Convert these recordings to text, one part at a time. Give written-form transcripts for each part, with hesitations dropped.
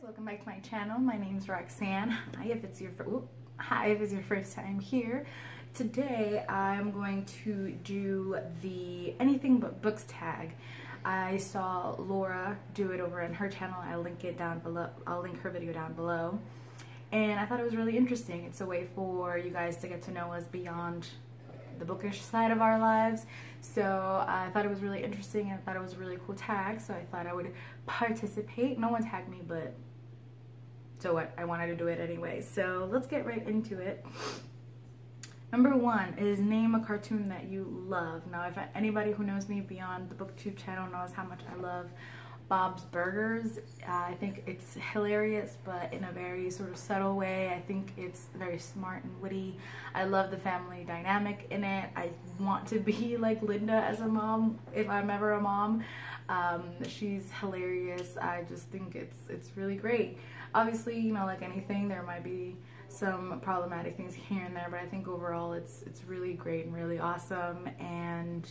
welcome back to my channel. My name's Roxanne. Hi if it's your first time here. Today I'm going to do the anything but books tag. I saw Laura do it over on her channel. I'll link it down below. I'll link her video down below. And I thought it was really interesting. It's a way for you guys to get to know us beyond the bookish side of our lives. So I thought it was really interesting and I thought it was a really cool tag, so I thought I would participate. No one tagged me, but so what? I wanted to do it anyway. So let's get right into it. Number one is name a cartoon that you love. Now, if anybody who knows me beyond the BookTube channel knows how much I love Bob's Burgers. I think it's hilarious, but in a very sort of subtle way. I think it's very smart and witty. I love the family dynamic in it. I want to be like Linda as a mom, if I'm ever a mom. She's hilarious. I just think it's really great. Obviously, you know, like anything, there might be some problematic things here and there, but I think overall it's really great and really awesome. And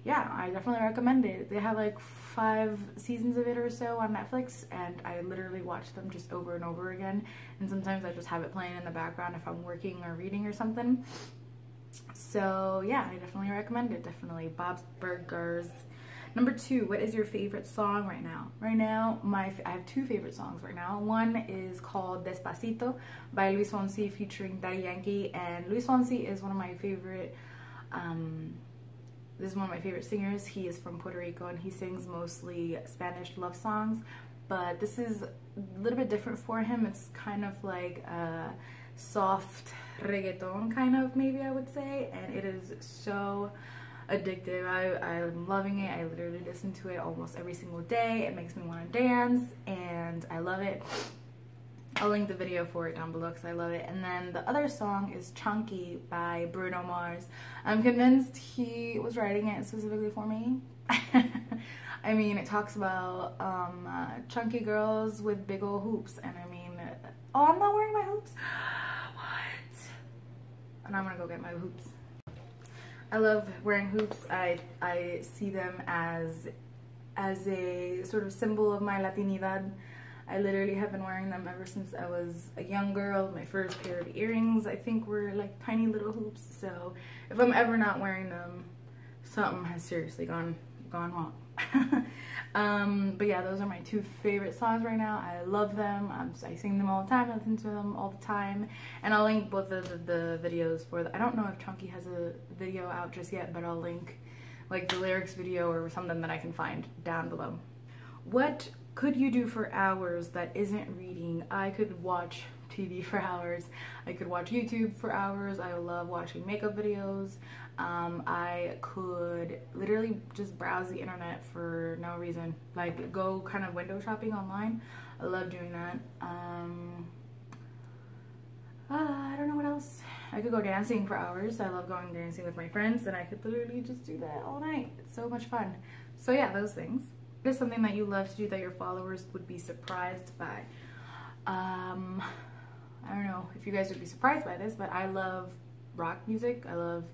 yeah, I definitely recommend it. They have like 5 seasons of it or so on Netflix, and I literally watch them just over and over again. And sometimes I just have it playing in the background if I'm working or reading or something. So yeah, I definitely recommend it. Definitely Bob's Burgers. Number 2, what is your favorite song right now? Right now, I have 2 favorite songs right now. One is called Despacito by Luis Fonsi featuring Daddy Yankee, and Luis Fonsi is one of my favorite this is one of my favorite singers. He is from Puerto Rico and he sings mostly Spanish love songs, but this is a little bit different for him. It's kind of like a soft reggaeton kind of, maybe I would say, and it is so addictive. I'm loving it. I literally listen to it almost every single day. It makes me want to dance and I love it. I'll link the video for it down below because I love it. And then the other song is Chunky by Bruno Mars. I'm convinced he was writing it specifically for me. I mean, it talks about chunky girls with big old hoops, and I mean, oh, I'm not wearing my hoops. What? And I'm gonna go get my hoops. I love wearing hoops. I see them as a sort of symbol of my Latinidad. I literally have been wearing them ever since I was a young girl. My first pair of earrings, I think, were like tiny little hoops. So if I'm ever not wearing them, something has seriously gone wrong. But yeah, those are my 2 favorite songs right now. I love them. I sing them all the time. I listen to them all the time. And I'll link both of the videos for I don't know if Chunky has a video out just yet, but I'll link like the lyrics video or something that I can find down below. What could you do for hours that isn't reading? I could watch TV for hours. I could watch YouTube for hours. I love watching makeup videos. I could literally just browse the internet for no reason. Like go kind of window shopping online. I love doing that. I don't know what else. I could go dancing for hours. I love going dancing with my friends, and I could literally just do that all night. It's so much fun. So yeah, those things. What is something that you love to do that your followers would be surprised by? I don't know if you guys would be surprised by this, but I love rock music. I love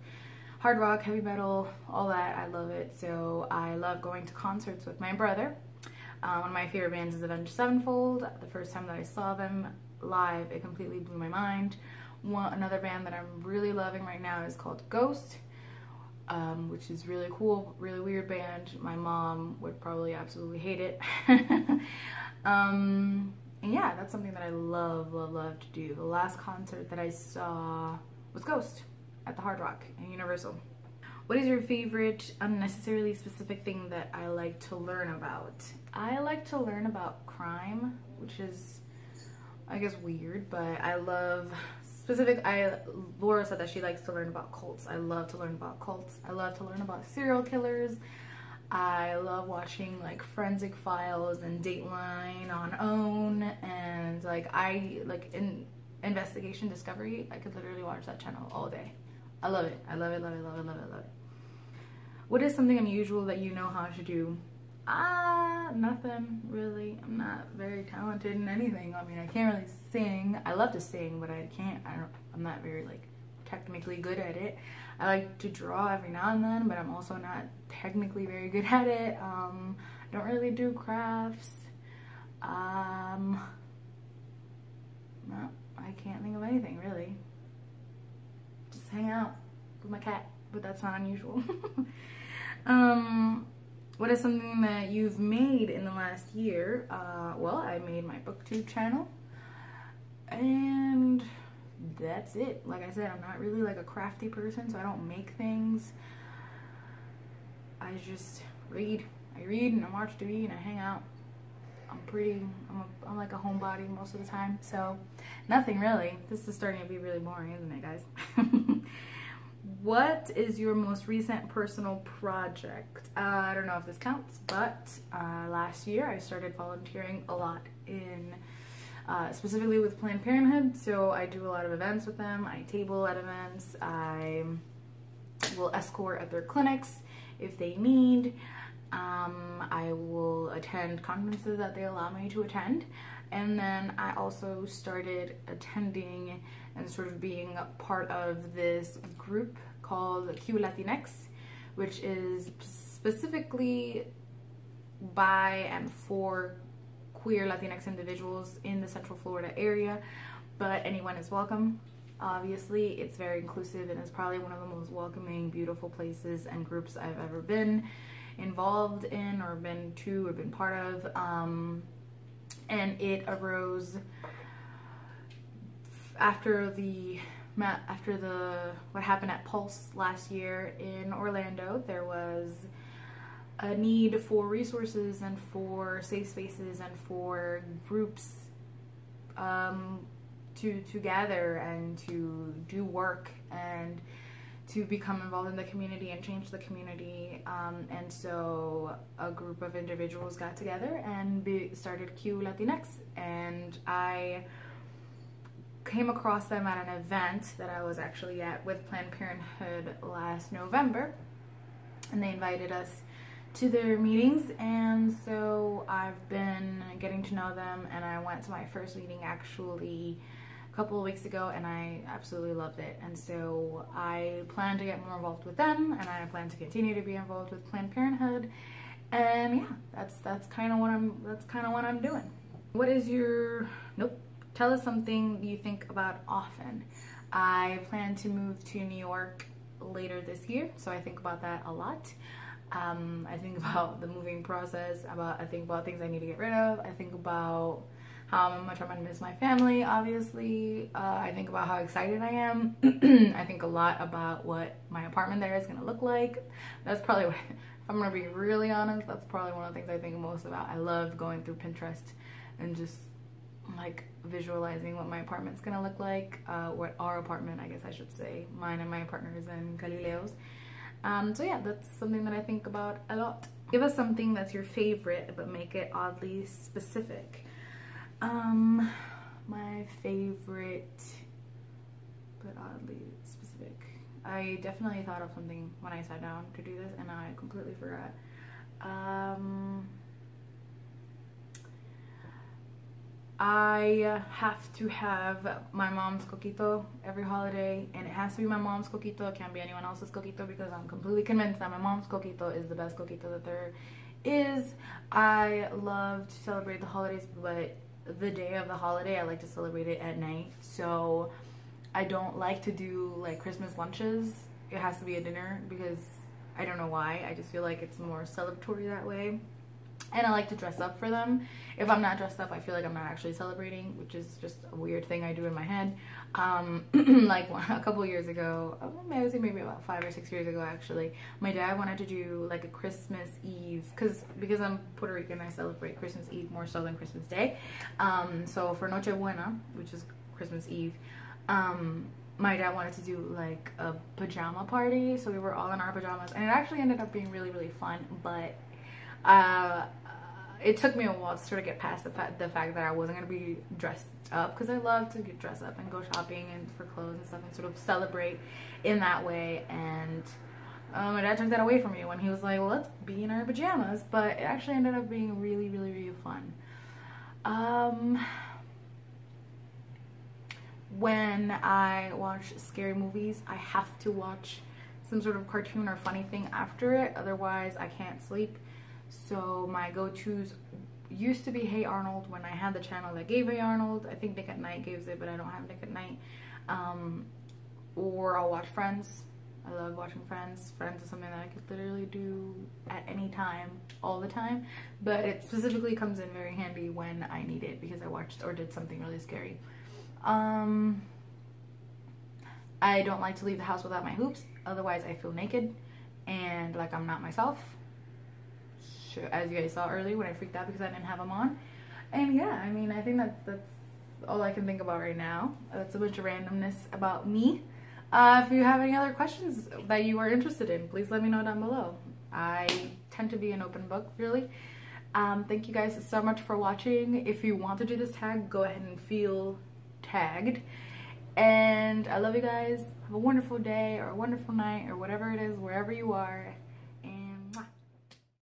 hard rock, heavy metal, all that. I love it. So I love going to concerts with my brother. One of my favorite bands is Avenged Sevenfold. The first time that I saw them live, it completely blew my mind. Another band that I'm really loving right now is called Ghost. Which is really cool, really weird band. My mom would probably absolutely hate it. And yeah, that's something that I love to do. The last concert that I saw was Ghost at the Hard Rock in Universal. What is your favorite unnecessarily specific thing that I like to learn about? I like to learn about crime, which is, I guess, weird, but I love Laura said that she likes to learn about cults. I love to learn about cults. I love to learn about serial killers. I love watching like Forensic Files and Dateline on OWN, and in Investigation Discovery. I could literally watch that channel all day. I love it. I love it, love it, love it, love it, love it. What is something unusual that you know how to do? Nothing really. I'm not very talented in anything. I mean, I can't really sing. I love to sing, but I'm not very like technically good at it. I like to draw every now and then, but I'm also not technically very good at it. I don't really do crafts. cat, but that's not unusual. What is something that you've made in the last year? Well, I made my booktube channel, and that's it. Like I said, I'm not really like a crafty person, so I don't make things. I just read. I read and I watch TV and I hang out. I'm like a homebody most of the time, so nothing really. This is starting to be really boring, isn't it, guys? What is your most recent personal project? I don't know if this counts, but last year I started volunteering a lot in specifically with Planned Parenthood. So I do a lot of events with them. I table at events. I will escort at their clinics if they need. I will attend conferences that they allow me to attend. And then I also started attending and sort of being a part of this group called Q Latinx, which is specifically by and for queer Latinx individuals in the Central Florida area, but anyone is welcome. Obviously, it's very inclusive and it's probably one of the most welcoming, beautiful places and groups I've ever been involved in or been to or been part of. And it arose after what happened at Pulse last year in Orlando. There was a need for resources and for safe spaces and for groups to gather and to do work and to become involved in the community and change the community. And so a group of individuals got together and started Q Latinx, and I came across them at an event that I was actually at with Planned Parenthood last November, and they invited us to their meetings, and so I've been getting to know them, and I went to my first meeting actually a couple of weeks ago, and I absolutely loved it. And so I plan to get more involved with them, and I plan to continue to be involved with Planned Parenthood. And yeah, that's kind of what I'm doing. What is your Tell us something you think about often. I plan to move to New York later this year, so I think about that a lot. I think about the moving process, I think about things I need to get rid of. I think about how much I'm gonna miss my family, obviously. I think about how excited I am. I think a lot about what my apartment there is gonna look like. That's probably, if I'm gonna be really honest, that's probably one of the things I think most about. I love going through Pinterest and just like visualizing what my apartment's gonna look like, what our apartment, I guess I should say, mine and my partner's in Galileo's. So yeah, that's something that I think about a lot. Give us something that's your favorite, but make it oddly specific. My favorite, but oddly specific. I definitely thought of something when I sat down to do this, and I completely forgot. I have to have my mom's coquito every holiday, and it has to be my mom's coquito. It can't be anyone else's coquito, because I'm completely convinced that my mom's coquito is the best coquito that there is. I love to celebrate the holidays, but the day of the holiday I like to celebrate it at night, so I don't like to do like Christmas lunches. It has to be a dinner, because I don't know why, I just feel like it's more celebratory that way. And I like to dress up for them. If I'm not dressed up, I feel like I'm not actually celebrating, which is just a weird thing I do in my head. Like a couple years ago, maybe about 5 or 6 years ago actually, my dad wanted to do like a Christmas Eve, because I'm Puerto Rican, I celebrate Christmas Eve more so than Christmas Day. So for Noche Buena, which is Christmas Eve, my dad wanted to do like a pajama party, so we were all in our pajamas, and it actually ended up being really, really fun. But it took me a while to sort of get past the fact that I wasn't going to be dressed up, because I love to get dressed up and go shopping and for clothes and stuff and sort of celebrate in that way. And my dad took that away from me when he was like, well, let's be in our pajamas. But it actually ended up being really, really, really fun. When I watch scary movies, I have to watch some sort of cartoon or funny thing after it, otherwise I can't sleep. So my go-tos used to be Hey Arnold, when I had the channel that gave Hey Arnold. I think Nick at Night gives it, but I don't have Nick at Night. Or I'll watch Friends. I love watching Friends. Friends is something that I could literally do at any time, all the time. But it specifically comes in very handy when I need it because I watched or did something really scary. I don't like to leave the house without my hoops. Otherwise, I feel naked and like I'm not myself. As you guys saw earlier when I freaked out because I didn't have them on. And yeah, I mean, I think that's all I can think about right now. That's a bunch of randomness about me. If you have any other questions that you are interested in, please let me know down below. I tend to be an open book, really. Thank you guys so much for watching. If you want to do this tag, go ahead and feel tagged. And I love you guys. Have a wonderful day or a wonderful night or whatever it is, wherever you are.